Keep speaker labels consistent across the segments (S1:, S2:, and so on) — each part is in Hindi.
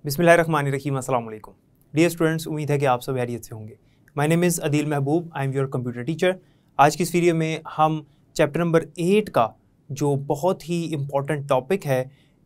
S1: बिस्मिल्लाहिर्रहमानिर्रहीम, अस्सलाम वालेकुम। डियर स्टूडेंट्स, उम्मीद है कि आप सब खैरियत से होंगे। My name is Adeel Mehboob, I am your computer teacher. आज की इस वीडियो में हम चैप्टर नंबर 8 का जो बहुत ही इंपॉर्टेंट टॉपिक है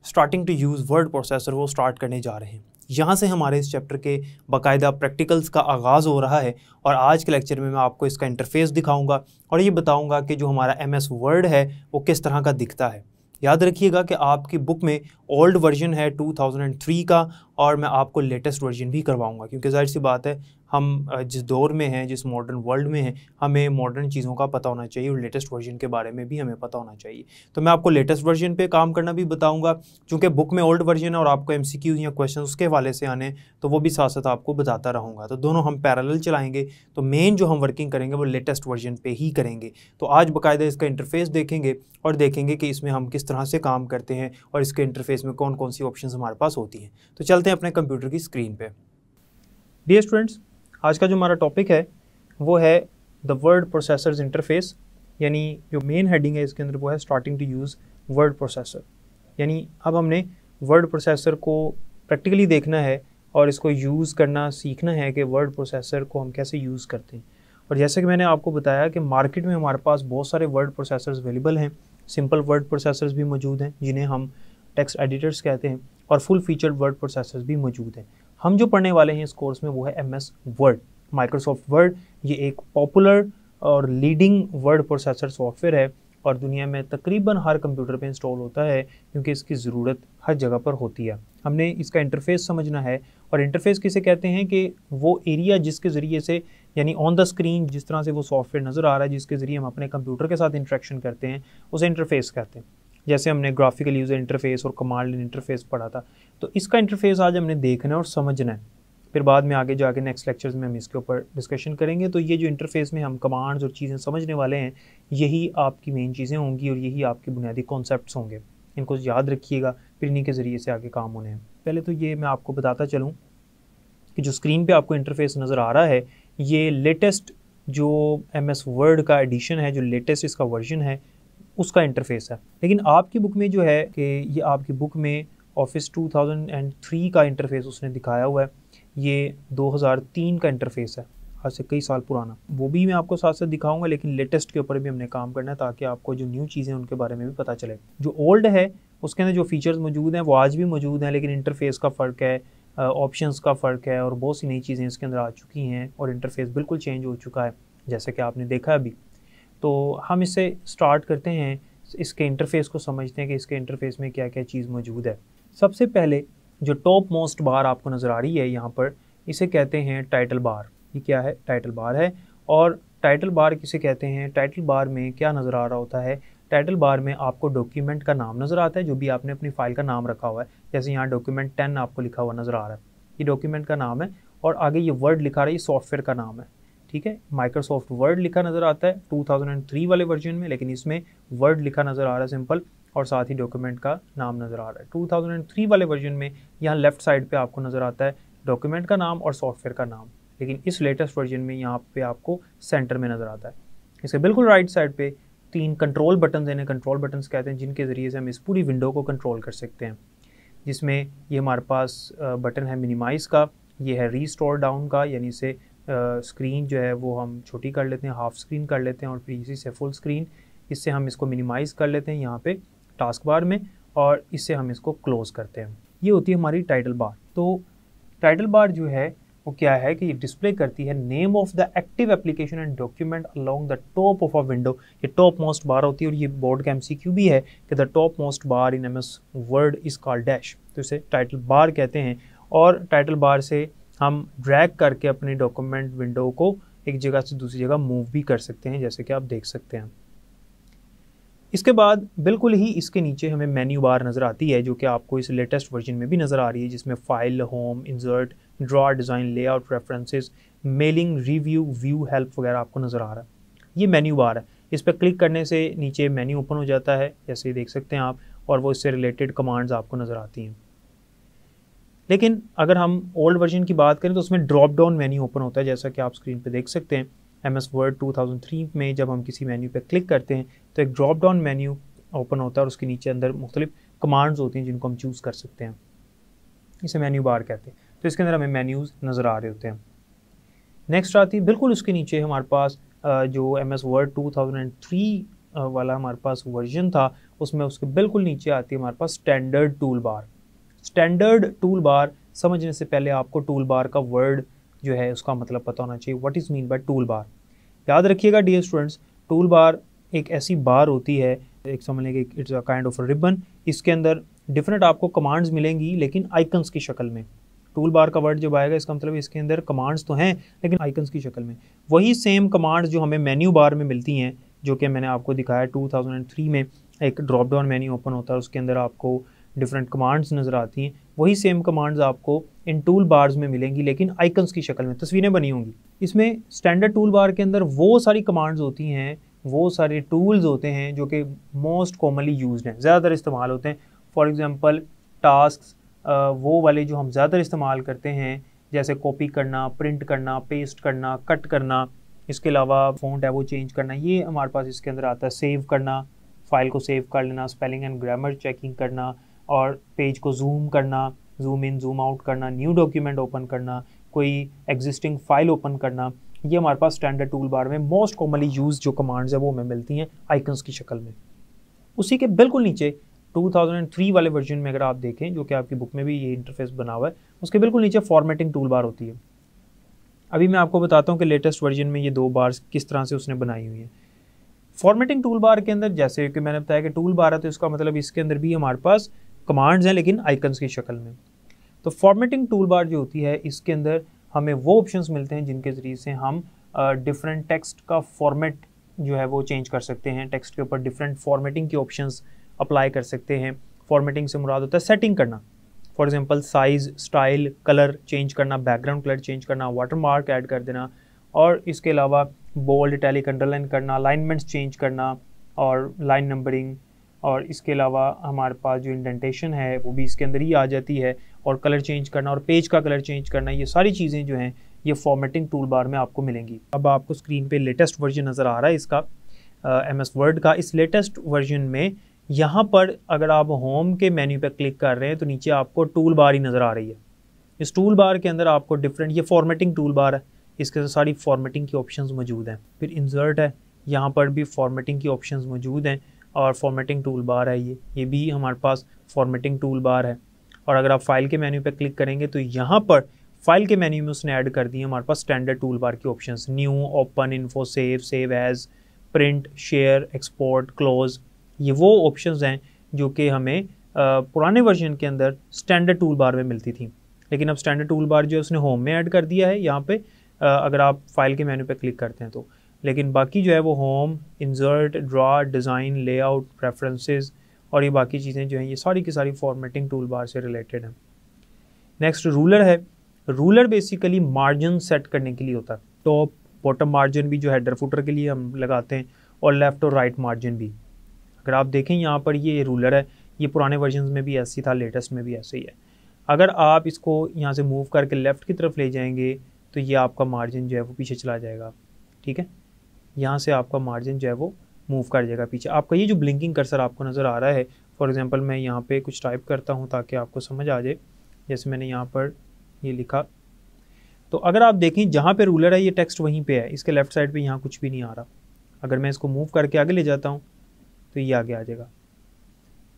S1: starting to use word processor वो स्टार्ट करने जा रहे हैं। यहाँ से हमारे इस चैप्टर के बाकायदा प्रैक्टिकल्स का आगाज़ हो रहा है और आज के लेक्चर में मैं आपको इसका इंटरफेस दिखाऊंगा और ये बताऊंगा कि जो हमारा MS वर्ड है वो किस तरह का दिखता है। याद रखिएगा कि आपकी बुक में ओल्ड वर्जन है 2003 का और मैं आपको लेटेस्ट वर्जन भी करवाऊंगा, क्योंकि जाहिर सी बात है हम जिस दौर में हैं, जिस मॉडर्न वर्ल्ड में हैं, हमें मॉडर्न चीज़ों का पता होना चाहिए और लेटेस्ट वर्जन के बारे में भी हमें पता होना चाहिए। तो मैं आपको लेटेस्ट वर्जन पे काम करना भी बताऊंगा, क्योंकि बुक में ओल्ड वर्जन है और आपको MCQ या क्वेश्चन उसके हवाले से आने, तो वो भी साथ साथ आपको बताता रहूँगा। तो दोनों हम पैरेलल चलाएँगे। तो मेन जो हम वर्किंग करेंगे वो लेटेस्ट वर्जन पर ही करेंगे। तो आज बाकायदा इसका इंटरफेस देखेंगे और देखेंगे कि इसमें हम किस तरह से काम करते हैं और इसके इंटरफेस में कौन कौन सी ऑप्शंस हमारे पास होती हैं। तो चलते हैं अपने कंप्यूटर की स्क्रीन पे। डियर स्टूडेंट्स, आज का जो हमारा टॉपिक है वो है द वर्ड प्रोसेसर्स इंटरफेस, यानी जो मेन हेडिंग है इसके अंदर वो है starting to use word processor. यानी अब हमने वर्ड प्रोसेसर को प्रैक्टिकली देखना है और इसको यूज़ करना सीखना है कि वर्ड प्रोसेसर को हम कैसे यूज़ करते हैं। और जैसे कि मैंने आपको बताया कि मार्केट में हमारे पास बहुत सारे वर्ड प्रोसेसर्स अवेलेबल हैं। सिंपल वर्ड प्रोसेसर्स भी मौजूद हैं जिन्हें हम टेक्स्ट एडिटर्स कहते हैं, और फुल फीचर्ड वर्ड प्रोसेसर्स भी मौजूद हैं। हम जो पढ़ने वाले हैं इस कोर्स में वो है MS वर्ड, माइक्रोसॉफ्ट वर्ड। ये एक पॉपुलर और लीडिंग वर्ड प्रोसेसर सॉफ्टवेयर है और दुनिया में तकरीबन हर कंप्यूटर पे इंस्टॉल होता है, क्योंकि इसकी ज़रूरत हर जगह पर होती है। हमने इसका इंटरफेस समझना है, और इंटरफेस किसे कहते हैं कि वो एरिया जिसके ज़रिए से, यानी ऑन द स्क्रीन जिस तरह से वो सॉफ्टवेयर नज़र आ रहा है, जिसके ज़रिए हम अपने कंप्यूटर के साथ इंटरेक्शन करते हैं, उसे इंटरफेस कहते हैं। जैसे हमने ग्राफिकल यूज़र इंटरफेस और कमांड इंटरफेस पढ़ा था, तो इसका इंटरफेस आज हमने देखना है और समझना है। फिर बाद में आगे जाके नेक्स्ट लेक्चर्स में हम इसके ऊपर डिस्कशन करेंगे। तो ये जो इंटरफेस में हम कमांड्स और चीज़ें समझने वाले हैं, यही आपकी मेन चीज़ें होंगी और यही आपके बुनियादी कॉन्सेप्ट्स होंगे। इनको याद रखिएगा, फिर इन्हीं के ज़रिए से आगे काम होने हैं। पहले तो ये मैं आपको बताता चलूँ कि जो स्क्रीन पे आपको इंटरफेस नज़र आ रहा है, ये लेटेस्ट जो MS वर्ड का एडिशन है, जो लेटेस्ट इसका वर्जन है, उसका इंटरफेस है। लेकिन आपकी बुक में जो है कि ये आपकी बुक में ऑफिस 2003 का इंटरफेस उसने दिखाया हुआ है। ये 2003 का इंटरफेस है, आज से कई साल पुराना। वो भी मैं आपको साथ साथ दिखाऊंगा, लेकिन लेटेस्ट के ऊपर भी हमने काम करना है ताकि आपको जो न्यू चीज़ें उनके बारे में भी पता चले। जो ओल्ड है उसके अंदर जो फीचर्स मौजूद हैं वो आज भी मौजूद हैं, लेकिन इंटरफेस का फ़र्क है, ऑप्शंस का फ़र्क है और बहुत सी नई चीज़ें इसके अंदर आ चुकी हैं और इंटरफेस बिल्कुल चेंज हो चुका है, जैसे कि आपने देखा अभी। तो हम इससे स्टार्ट करते हैं, इसके इंटरफेस को समझते हैं कि इसके इंटरफेस में क्या क्या चीज़ मौजूद है। सबसे पहले जो टॉप मोस्ट बार आपको नज़र आ रही है यहाँ पर, इसे कहते हैं टाइटल बार। ये क्या है? टाइटल बार है। और टाइटल बार किसे कहते हैं? टाइटल बार में क्या नज़र आ रहा होता है? टाइटल बार में आपको डॉक्यूमेंट का नाम नज़र आता है, जो भी आपने अपनी फ़ाइल का नाम रखा हुआ है। जैसे यहाँ डॉक्यूमेंट 10 आपको लिखा हुआ नज़र आ रहा है, ये डॉक्यूमेंट का नाम है। और आगे ये वर्ड लिखा रहा है, ये सॉफ्टवेयर का नाम है। ठीक है, माइक्रोसॉफ्ट वर्ड लिखा नज़र आता है 2003 वाले वर्जन में, लेकिन इसमें वर्ड लिखा नज़र आ रहा है सिंपल, और साथ ही डॉक्यूमेंट का नाम नज़र आ रहा है। 2003 वाले वर्जन में यहाँ लेफ़्ट साइड पे आपको नज़र आता है डॉक्यूमेंट का नाम और सॉफ्टवेयर का नाम, लेकिन इस लेटेस्ट वर्जन में यहाँ पे आपको सेंटर में नज़र आता है। इसके बिल्कुल राइट साइड पे 3 कंट्रोल बटन, इन्हें कंट्रोल बटन्स कहते हैं, जिनके ज़रिए से हम इस पूरी विंडो को कंट्रोल कर सकते हैं। जिसमें ये हमारे पास बटन है मिनिमाइज़ का, ये है रीस्टोर डाउन का, यानी इसे स्क्रीन जो है वो हम छोटी कर लेते हैं, हाफ स्क्रीन कर लेते हैं और फिर इसी से फुल स्क्रीन, इससे हम इसको मिनिमाइज़ कर लेते हैं यहाँ पे टास्क बार में, और इससे हम इसको क्लोज़ करते हैं। ये होती है हमारी टाइटल बार। तो टाइटल बार जो है वो क्या है कि ये डिस्प्ले करती है name of the active application and document along the top of a window. ये टॉप मोस्ट बार होती है और ये बोर्ड का MCQ भी है कि the top most bar in MS word is called dash. तो इसे टाइटल बार कहते हैं। और टाइटल बार से हम ड्रैग करके अपनी डॉक्यूमेंट विंडो को एक जगह से दूसरी जगह मूव भी कर सकते हैं, जैसे कि आप देख सकते हैं। इसके बाद बिल्कुल ही इसके नीचे हमें मेन्यू बार नज़र आती है, जो कि आपको इस लेटेस्ट वर्जन में भी नज़र आ रही है, जिसमें file, home, insert, draw, design, layout, references, mailing, review, view, help वगैरह आपको नज़र आ रहा है। ये मेन्यू बार है। इस पर क्लिक करने से नीचे मेन्यू ओपन हो जाता है, जैसे देख सकते हैं आप, और वो इससे रिलेटेड कमांड्स आपको नज़र आती हैं। लेकिन अगर हम ओल्ड वर्जन की बात करें तो उसमें ड्रॉप डाउन मेन्यू ओपन होता है, जैसा कि आप स्क्रीन पे देख सकते हैं। MS वर्ड 2003 में जब हम किसी मेन्यू पे क्लिक करते हैं तो एक ड्रॉप डाउन मेन्यू ओपन होता है और उसके नीचे अंदर मुख्तलिफ कमांड्स होती हैं जिनको हम चूज़ कर सकते हैं। इसे मेन्यू बार कहते हैं। तो इसके अंदर हमें मेन्यूज़ नज़र आ रहे होते हैं। नेक्स्ट आती है बिल्कुल उसके नीचे हमारे पास जो MS वर्ड 2003 वाला हमारे पास वर्जन था, उसमें उसके बिल्कुल नीचे आती है हमारे पास standard tool bar. Standard tool bar समझने से पहले आपको टूल बार का वर्ड जो है उसका मतलब पता होना चाहिए। What is mean by tool bar? याद रखिएगा डियर स्टूडेंट्स, टूल बार एक ऐसी बार होती है, एक समझ लें कि it's a kind of ribbon. इसके अंदर डिफरेंट आपको कमांड्स मिलेंगी लेकिन आइकन्स की शक्ल में। टूल बार का वर्ड जब आएगा इसका मतलब इसके अंदर कमांड्स तो हैं लेकिन आइकन्स की शक्ल में। वही सेम कमांड्स जो हमें मेन्यू बार में मिलती हैं, जो कि मैंने आपको दिखाया 2003 में एक ड्रॉप डाउन मेन्यू ओपन होता है, उसके अंदर आपको डिफरेंट कमांड्स नज़र आती हैं। वही सेम कमांड्स आपको इन टूल बार्स में मिलेंगी लेकिन आइकन्स की शक्ल में, तस्वीरें बनी होंगी। इसमें स्टैंडर्ड टूल बार के अंदर वो सारी कमांड्स होती हैं, वो सारे टूल्स होते हैं जो कि मोस्ट कॉमनली यूज्ड हैं, ज़्यादातर इस्तेमाल होते हैं। फॉर एग्जांपल टास्क, वो वाले जो हम ज़्यादातर इस्तेमाल करते हैं, जैसे कॉपी करना, प्रिंट करना, पेस्ट करना, कट करना, इसके अलावा फ़ॉन्ट है वो चेंज करना, ये हमारे पास इसके अंदर आता है। सेव करना, फ़ाइल को सेव कर लेना, स्पेलिंग एंड ग्रामर चेकिंग करना, और पेज को जूम करना, जूम इन जूम आउट करना, न्यू डॉक्यूमेंट ओपन करना, कोई एग्जिस्टिंग फाइल ओपन करना, ये हमारे पास स्टैंडर्ड टूल बार में मोस्ट कॉमनली यूज जो कमांड्स है वो हमें मिलती हैं आइकन्स की शक्ल में। उसी के बिल्कुल नीचे 2003 वाले वर्जन में अगर आप देखें, जो कि आपकी बुक में भी ये इंटरफेस बना हुआ है, उसके बिल्कुल नीचे फॉर्मेटिंग टूल बार होती है। अभी मैं आपको बताता हूँ कि लेटेस्ट वर्जन में ये 2 बार्स किस तरह से उसने बनाई हुई है। फॉर्मेटिंग टूल बार के अंदर जैसे कि मैंने बताया कि टूल बार है तो इसका मतलब इसके अंदर भी हमारे पास कमांड्स हैं लेकिन आइकन्स की शक्ल में। तो फॉर्मेटिंग टूल बार जो होती है इसके अंदर हमें वो ऑप्शंस मिलते हैं जिनके ज़रिए से हम डिफरेंट टेक्स्ट का फॉर्मेट जो है वो चेंज कर सकते हैं। टेक्स्ट के ऊपर डिफरेंट फॉर्मेटिंग के ऑप्शंस अप्लाई कर सकते हैं। फॉर्मेटिंग से मुराद होता है सेटिंग करना, for example size, style, colour change करना, बैकग्राउंड कलर चेंज करना, वाटरमार्क ऐड कर देना, और इसके अलावा बोल्ड, इटैलिक, अंडरलाइन करना, अलाइनमेंट्स चेंज करना और लाइन नंबरिंग, और इसके अलावा हमारे पास जो इंडेंटेशन है वो भी इसके अंदर ही आ जाती है, और कलर चेंज करना और पेज का कलर चेंज करना, ये सारी चीज़ें जो हैं ये फॉर्मेटिंग टूल बार में आपको मिलेंगी। अब आपको स्क्रीन पे लेटेस्ट वर्जन नज़र आ रहा है इसका MS वर्ड का। इस लेटेस्ट वर्जन में यहाँ पर अगर आप होम के मेन्यू पे क्लिक कर रहे हैं तो नीचे आपको टूल बार ही नज़र आ रही है। इस टूल बार के अंदर आपको डिफरेंट, ये फॉर्मेटिंग टूल बार है, इसके अंदर सारी फॉर्मेटिंग की ऑप्शंस मौजूद हैं। फिर इंसर्ट है, यहाँ पर भी फॉर्मेटिंग की ऑप्शंस मौजूद हैं, और फॉर्मेटिंग टूल बार है ये भी हमारे पास फॉर्मेटिंग टूल बार है। और अगर आप फाइल के मेन्यू पे क्लिक करेंगे तो यहाँ पर फाइल के मेन्यू में उसने ऐड कर दी है हमारे पास स्टैंडर्ड टूल बार की options. New, open, info, save, save as, print, share, export, close, ये वो ऑप्शंस हैं जो कि हमें पुराने वर्जन के अंदर स्टैंडर्ड टूल बार में मिलती थी, लेकिन अब स्टैंडर्ड टूल बार जो है उसने होम में ऐड कर दिया है यहाँ पे, अगर आप फाइल के मेन्यू पे क्लिक करते हैं तो। लेकिन बाकी जो है वो home, insert, draw, design, layout, preferences और ये बाकी चीज़ें जो हैं ये सारी की सारी फॉर्मेटिंग टूल बार से रिलेटेड हैं। नेक्स्ट रूलर है। रूलर बेसिकली मार्जिन सेट करने के लिए होता है। टॉप बॉटम मार्जिन भी जो हेडर फुटर के लिए हम लगाते हैं, और लेफ़्ट और राइट मार्जिन भी। अगर आप देखें यहाँ पर ये रूलर है, ये पुराने वर्जन में भी ऐसे ही था, लेटेस्ट में भी ऐसे ही है। अगर आप इसको यहाँ से मूव करके लेफ़्ट की तरफ ले जाएंगे तो ये आपका मार्जिन जो है वो पीछे चला जाएगा। ठीक है, यहाँ से आपका मार्जिन जो है वो मूव कर जाएगा पीछे। आपका ये जो ब्लिंकिंग कर्सर आपको नज़र आ रहा है, फॉर एग्जांपल मैं यहाँ पे कुछ टाइप करता हूँ ताकि आपको समझ आ जाए। जैसे मैंने यहाँ पर ये लिखा, तो अगर आप देखें जहाँ पे रूलर है ये टेक्स्ट वहीं पे है, इसके लेफ़्ट साइड पे यहाँ कुछ भी नहीं आ रहा। अगर मैं इसको मूव करके आगे ले जाता हूँ तो ये आगे आ जाएगा,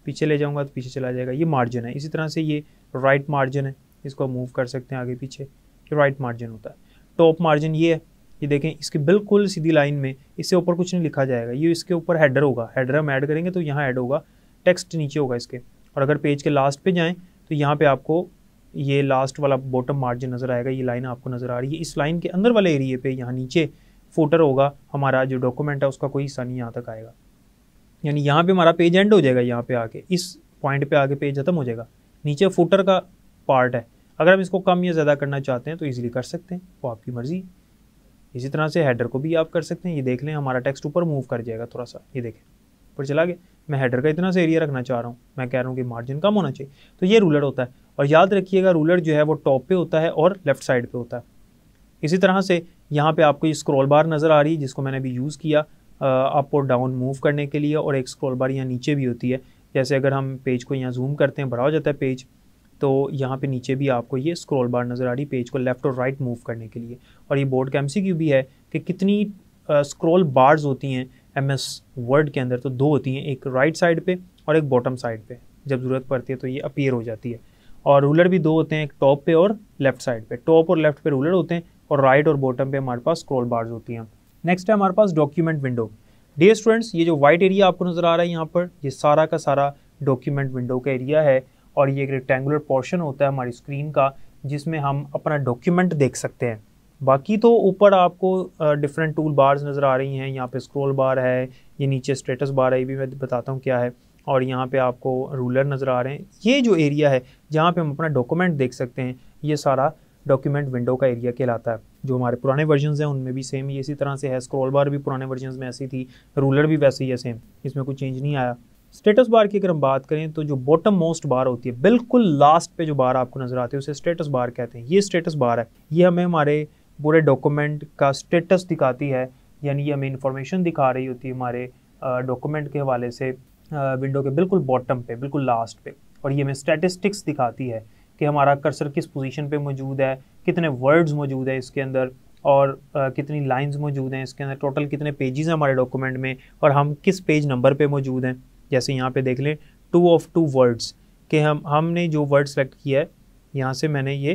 S1: पीछे ले जाऊँगा तो पीछे चला जाएगा। ये मार्जिन है। इसी तरह से ये राइट मार्जिन है, इसको मूव कर सकते हैं आगे पीछे, ये राइट मार्जिन होता है। टॉप मार्जिन ये है, ये देखें इसकी बिल्कुल सीधी लाइन में, इससे ऊपर कुछ नहीं लिखा जाएगा, ये इसके ऊपर हेडर होगा। हेडर हम ऐड करेंगे तो यहाँ ऐड होगा, टेक्स्ट नीचे होगा इसके। और अगर पेज के लास्ट पे जाएं तो यहाँ पे आपको ये लास्ट वाला बॉटम मार्जिन नज़र आएगा। ये लाइन आपको नज़र आ रही है, इस लाइन के अंदर वाले एरिए पे यहाँ नीचे फुटर होगा, हमारा जो डॉक्यूमेंट है उसका कोई हिस्सा नहीं यहाँ तक आएगा, यानी यहाँ पे हमारा पेज एंड हो जाएगा। यहाँ पे आके इस पॉइंट पे आके पेज ख़त्म हो जाएगा, नीचे फुटर का पार्ट है। अगर हम इसको कम या ज़्यादा करना चाहते हैं तो ईजिली कर सकते हैं, वो आपकी मर्ज़ी। इसी तरह से हेडर को भी आप कर सकते हैं। ये देख लें हमारा टेक्स्ट ऊपर मूव कर जाएगा थोड़ा सा, ये देखें ऊपर चला गया। मैं हेडर का इतना सा एरिया रखना चाह रहा हूँ, मैं कह रहा हूँ कि मार्जिन कम होना चाहिए, तो ये रूलर होता है। और याद रखिएगा रूलर जो है वो टॉप पे होता है और लेफ्ट साइड पे होता है। इसी तरह से यहाँ पे आपको ये स्क्रॉल बार नज़र आ रही है जिसको मैंने अभी यूज़ किया अप और डाउन मूव करने के लिए, और एक स्क्रॉल बार यहाँ नीचे भी होती है। जैसे अगर हम पेज को यहाँ जूम करते हैं, बड़ा हो जाता है पेज, तो यहाँ पे नीचे भी आपको ये स्क्रॉल बार नज़र आ रही पेज को लेफ़्ट और राइट मूव करने के लिए। और ये बोर्ड का MCQ भी है कि कितनी स्क्रॉल बार्स होती हैं MS वर्ड के अंदर, तो 2 होती हैं, एक राइट साइड पे और एक बॉटम साइड पे। जब ज़रूरत पड़ती है तो ये अपीयर हो जाती है। और रूलर भी 2 होते हैं, एक टॉप पे और लेफ्ट साइड पे। टॉप और लेफ्ट पे रूलर होते हैं और राइट और बॉटम पे हमारे पास स्क्रॉल बार्स होती हैं। नेक्स्ट है हमारे पास डॉक्यूमेंट विंडो। डियर स्टूडेंट्स, ये जो वाइट एरिया आपको नज़र आ रहा है यहाँ पर, ये सारा का सारा डॉक्यूमेंट विंडो का एरिया है। और ये एक रेक्टेंगुलर पोर्शन होता है हमारी स्क्रीन का जिसमें हम अपना डॉक्यूमेंट देख सकते हैं। बाकी तो ऊपर आपको डिफरेंट टूल बार्स नज़र आ रही हैं। यहाँ पे स्क्रॉल बार है, ये नीचे स्टेटस बार है, ये भी मैं बताता हूँ क्या है। और यहाँ पे आपको रूलर नज़र आ रहे हैं। ये जो एरिया है जहाँ पे हम अपना डॉक्यूमेंट देख सकते हैं, ये सारा डॉक्यूमेंट विंडो का एरिया कहलाता है। जो हमारे पुराने वर्जन्स हैं उनमें भी सेम ये इसी तरह से है। स्क्रॉल बार भी पुराने वर्जन्स में ऐसी थी, रूलर भी वैसे ही है सेम, इसमें कोई चेंज नहीं आया। स्टेटस बार की अगर हम बात करें तो जो बॉटम मोस्ट बार होती है, बिल्कुल लास्ट पे जो बार आपको नज़र आती है उसे स्टेटस बार कहते हैं। ये स्टेटस बार है, ये हमें हमारे पूरे डॉक्यूमेंट का स्टेटस दिखाती है, यानी ये हमें इंफॉर्मेशन दिखा रही होती है हमारे डॉक्यूमेंट के हवाले से विंडो के बिल्कुल बॉटम पे, बिल्कुल लास्ट पे। और ये हमें स्टैटिस्टिक्स दिखाती है कि हमारा कर्सर किस पोजीशन पे मौजूद है, कितने वर्ड्स मौजूद है इसके अंदर, और कितनी लाइंस मौजूद हैं इसके अंदर, टोटल कितने पेजेस हैं हमारे डॉक्यूमेंट में, और हम किस पेज नंबर पे मौजूद हैं। जैसे यहाँ पे देख लें 2 of 2 वर्ड्स के हमने जो वर्ड सेलेक्ट किया है, यहाँ से मैंने ये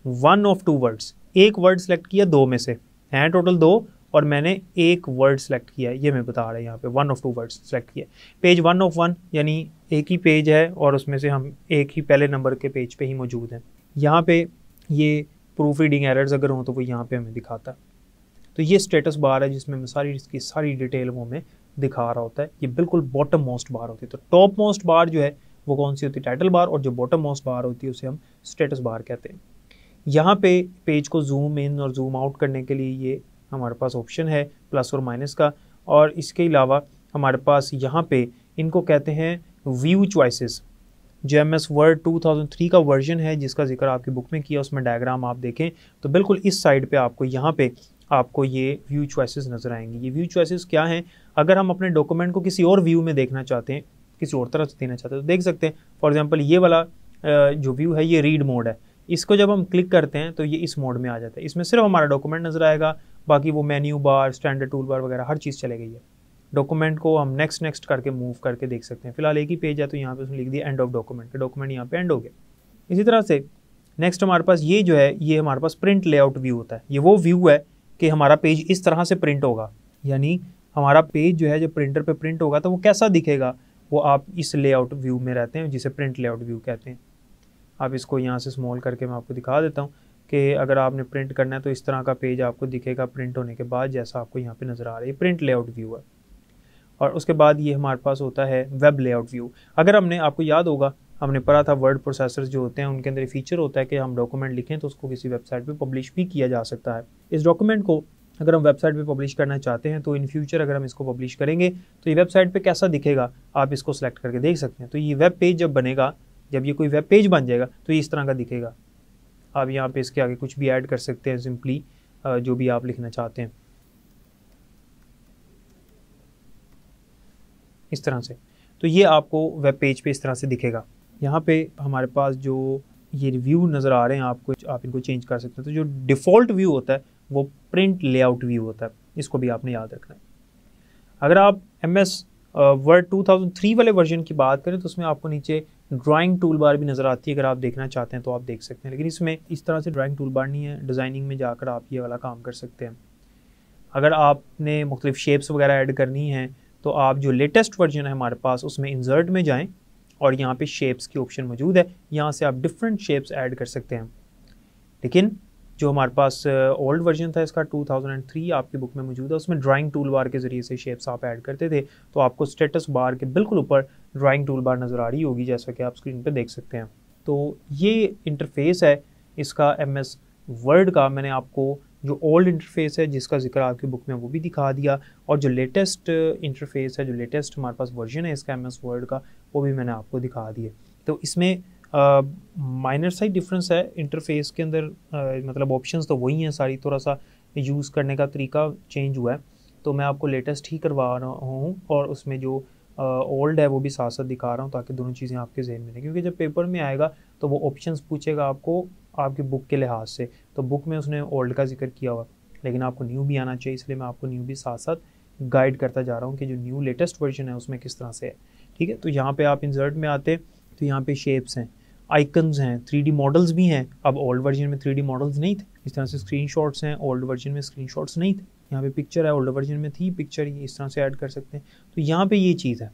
S1: 1 of 2 वर्ड्स, एक वर्ड सेलेक्ट किया 2 में से, हैं टोटल 2, और मैंने एक वर्ड सेलेक्ट किया है, ये मैं बता रहा है यहाँ पे 1 of 2 वर्ड्स सेलेक्ट किया। पेज 1 of 1 यानी एक ही पेज है और उसमें से हम एक ही पहले नंबर के पेज पे ही मौजूद हैं। यहाँ पे ये प्रूफ रीडिंग एरर्स अगर हों तो वो यहाँ पे हमें दिखाता है। तो ये स्टेटस बार है जिसमें मैं सारी इसकी सारी डिटेल वो हमें दिखा रहा होता है। ये बिल्कुल बॉटम मोस्ट बार होती है। तो टॉप मोस्ट बार जो है वो कौन सी होती है, टाइटल बार, और जो बॉटम मोस्ट बार होती है उसे हम स्टेटस बार कहते हैं। यहाँ पे पेज को जूम इन और जूम आउट करने के लिए ये हमारे पास ऑप्शन है प्लस और माइनस का। और इसके अलावा हमारे पास यहाँ पे इनको कहते हैं व्यू चॉइसेस। जो MS वर्ड 2003 का वर्जन है जिसका जिक्र आपकी बुक में किया, उसमें डायग्राम आप देखें तो बिल्कुल इस साइड पे आपको यहाँ पे आपको ये व्यू चॉइसेस नज़र आएंगी। ये व्यू चॉइसेस क्या हैं, अगर हम अपने डॉक्यूमेंट को किसी और व्यू में देखना चाहते हैं, किसी और तरह से देखना चाहते हैं तो देख सकते हैं। फॉर एग्जांपल ये वाला जो व्यू है ये रीड मोड है, इसको जब हम क्लिक करते हैं तो ये इस मोड में आ जाता है। इसमें सिर्फ हमारा डॉक्यूमेंट नज़र आएगा, बाकी वो मेन्यू बार, स्टैंडर्ड टूल बार वगैरह हर चीज़ चले गई है। डॉक्यूमेंट को हम नेक्स्ट करके मूव करके देख सकते हैं। फिलहाल एक ही पेज है तो यहाँ पे उसने लिख दिया एंड ऑफ डॉक्यूमेंट, के डॉक्यूमेंट यहाँ पे एंड हो गया। इसी तरह से नेक्स्ट हमारे पास ये जो है ये हमारे पास प्रिंट लेआउट व्यू होता है। ये वो व्यू है कि हमारा पेज इस तरह से प्रिंट होगा, यानी हमारा पेज जो है जब प्रिंटर पे प्रिंट होगा तो वो कैसा दिखेगा, वो आप इस लेआउट व्यू में रहते हैं जिसे प्रिंट लेआउट व्यू कहते हैं। आप इसको यहाँ से स्मॉल करके मैं आपको दिखा देता हूँ कि अगर आपने प्रिंट करना है तो इस तरह का पेज आपको दिखेगा प्रिंट होने के बाद, जैसा आपको यहाँ पे नज़र आ रहा है। प्रिंट लेआउट व्यू है। और उसके बाद ये हमारे पास होता है वेब लेआउट व्यू। अगर हमने, आपको याद होगा हमने पढ़ा था वर्ड प्रोसेसर्स जो होते हैं उनके अंदर फीचर होता है कि हम डॉक्यूमेंट लिखें तो उसको किसी वेबसाइट पे पब्लिश भी किया जा सकता है। इस डॉक्यूमेंट को अगर हम वेबसाइट पे पब्लिश करना चाहते हैं तो इन फ्यूचर अगर हम इसको पब्लिश करेंगे तो ये वेबसाइट पे कैसा दिखेगा आप इसको सेलेक्ट करके देख सकते हैं। तो ये वेब पेज जब बनेगा, जब ये कोई वेब पेज बन जाएगा तो ये इस तरह का दिखेगा। आप यहाँ पे इसके आगे कुछ भी ऐड कर सकते हैं, सिंपली जो भी आप लिखना चाहते हैं इस तरह से। तो ये आपको वेब पेज पे इस तरह से दिखेगा। यहाँ पे हमारे पास जो ये रिव्यू नज़र आ रहे हैं आपको, आप इनको चेंज कर सकते हैं। तो जो डिफ़ॉल्ट व्यू होता है वो प्रिंट लेआउट व्यू होता है, इसको भी आपने याद रखना है। अगर आप MS वर्ड 2003 वाले वर्जन की बात करें तो उसमें आपको नीचे ड्राइंग टूल बार भी नज़र आती है। अगर आप देखना चाहते हैं तो आप देख सकते हैं, लेकिन इसमें इस तरह से ड्राइंग टूल बार नहीं है। डिज़ाइनिंग में जाकर आप ये वाला काम कर सकते हैं। अगर आपने मुख्तलिफ शेप्स वगैरह ऐड करनी है तो आप जो लेटेस्ट वर्जन है हमारे पास उसमें इंसर्ट में जाएं और यहाँ पे शेप्स की ऑप्शन मौजूद है, यहाँ से आप डिफरेंट शेप्स ऐड कर सकते हैं। लेकिन जो हमारे पास ओल्ड वर्जन था इसका 2003 आपकी बुक में मौजूद है, उसमें ड्राइंग टूल बार के ज़रिए से शेप्स आप ऐड करते थे। तो आपको स्टेटस बार के बिल्कुल ऊपर ड्राइंग टूल बार नज़र आ रही होगी, जैसा कि आप स्क्रीन पर देख सकते हैं। तो ये इंटरफेस है इसका MS वर्ड का। मैंने आपको जो ओल्ड इंटरफेस है जिसका जिक्र आपकी बुक में वो भी दिखा दिया, और जो लेटेस्ट इंटरफेस है, जो लेटेस्ट हमारे पास वर्जन है इसका MS वर्ड का, वो भी मैंने आपको दिखा दिए। तो इसमें माइनर सा ही डिफरेंस है इंटरफेस के अंदर, मतलब ऑप्शंस तो वही हैं सारी, थोड़ा सा यूज़ करने का तरीका चेंज हुआ है। तो मैं आपको लेटेस्ट ही करवा रहा हूँ और उसमें जो ओल्ड है वो भी साथ साथ दिखा रहा हूँ ताकि दोनों चीज़ें आपके जहन में रहें, क्योंकि जब पेपर में आएगा तो वो ऑप्शंस पूछेगा आपको आपकी बुक के लिहाज से, तो बुक में उसने ओल्ड का जिक्र किया हुआ, लेकिन आपको न्यू भी आना चाहिए, इसलिए मैं आपको न्यू भी साथ साथ गाइड करता जा रहा हूँ कि जो न्यू लेटेस्ट वर्जन है उसमें किस तरह से है। ठीक है, तो यहाँ पे आप इंसर्ट में आते तो यहाँ पे शेप्स हैं, आइकन्स हैं, 3D मॉडल्स भी हैं। अब ओल्ड वर्जन में 3D मॉडल्स नहीं थे, इस तरह से स्क्रीनशॉट्स हैं, ओल्ड वर्जन में स्क्रीनशॉट्स नहीं थे। यहाँ पे पिक्चर है, ओल्ड वर्जन में थी पिक्चर, ये इस तरह से ऐड कर सकते हैं, तो यहाँ पे ये चीज़ है।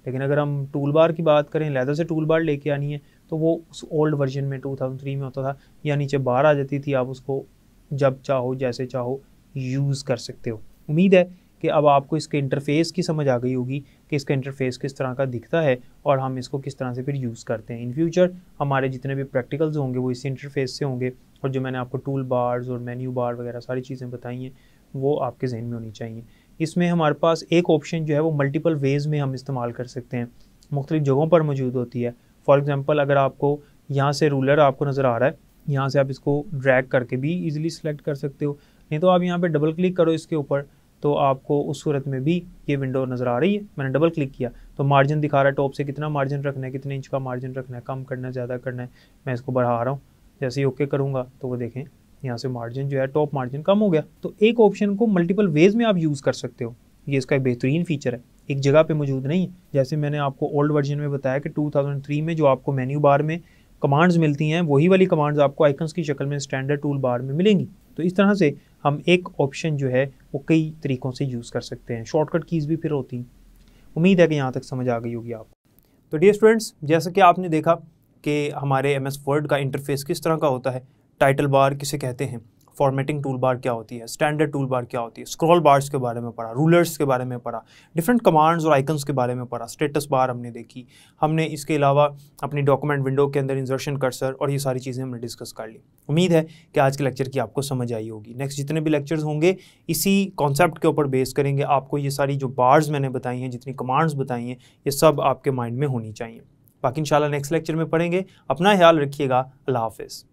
S1: लेकिन अगर हम टूल बार की बात करें, लैदर से टूल बार लेके आनी है तो वो उस ओल्ड वर्जन में 2003 में होता था, या नीचे बार आ जाती थी, आप उसको जब चाहो जैसे चाहो यूज़ कर सकते हो। उम्मीद है कि अब आपको इसके इंटरफेस की समझ आ गई होगी कि इसका इंटरफेस किस तरह का दिखता है और हम इसको किस तरह से फिर यूज़ करते हैं। इन फ्यूचर हमारे जितने भी प्रैक्टिकल्स होंगे वो इसी इंटरफेस से होंगे, और जो मैंने आपको टूल बार्स और मेन्यू बार वगैरह सारी चीज़ें बताई हैं वो आपके जहन में होनी चाहिए। इसमें हमारे पास एक ऑप्शन जो है वो मल्टीपल वेज़ में हम इस्तेमाल कर सकते हैं, मुख्तलिफ जगहों पर मौजूद होती है। फॉर एग्ज़ाम्पल अगर आपको यहाँ से रूलर आपको नज़र आ रहा है, यहाँ से आप इसको ड्रैग करके भी ईज़िली सेलेक्ट कर सकते हो, नहीं तो आप यहाँ पे डबल क्लिक करो इसके ऊपर तो आपको उस सूरत में भी ये विंडो नज़र आ रही है। मैंने डबल क्लिक किया तो मार्जिन दिखा रहा है, टॉप से कितना मार्जिन रखना है, कितने इंच का मार्जिन रखना है, कम करना है, ज़्यादा करना है। मैं इसको बढ़ा रहा हूँ, जैसे ही ओके करूँगा तो वो देखें यहाँ से मार्जिन जो है टॉप मार्जिन कम हो गया। तो एक ऑप्शन को मल्टीपल वेज में आप यूज़ कर सकते हो, ये इसका एक बेहतरीन फीचर है, एक जगह पे मौजूद नहीं है। जैसे मैंने आपको ओल्ड वर्जन में बताया कि 2003 में जो आपको मेन्यू बार में कमांड्स मिलती हैं वही वाली कमांड्स आपको आइकन्स की शक्ल में स्टैंडर्ड टूल बार में मिलेंगी। तो इस तरह से हम एक ऑप्शन जो है वो कई तरीक़ों से यूज़ कर सकते हैं, शॉर्टकट कीज़ भी फिर होती हैं। उम्मीद है कि यहाँ तक समझ आ गई होगी आपको। तो डियर स्टूडेंट्स, जैसा कि आपने देखा कि हमारे MS वर्ड का इंटरफेस किस तरह का होता है, टाइटल बार किसे कहते हैं, फॉर्मेटिंग टूल बार क्या होती है, स्टैंडर्ड टूल बार क्या होती है, स्क्रॉल बार्स के बारे में पढ़ा, रूलर्स के बारे में पढ़ा, डिफरेंट कमांड्स और आइकन्स के बारे में पढ़ा, स्टेटस बार हमने देखी, हमने इसके अलावा अपनी डॉक्यूमेंट विंडो के अंदर इंसर्शन कर्सर और ये सारी चीज़ें हमने डिस्कस कर ली। उम्मीद है कि आज के लेक्चर की आपको समझ आई होगी। नेक्स्ट जितने भी लेक्चर्स होंगे इसी कॉन्सेप्ट के ऊपर बेस करेंगे। आपको ये सारी जो बार्स मैंने बताई हैं, जितनी कमांड्स बताई हैं, ये सब आपके माइंड में होनी चाहिए। बाकी इंशाल्लाह नेक्स्ट लेक्चर में पढ़ेंगे। अपना ख्याल रखिएगा। अल्लाह हाफिज़।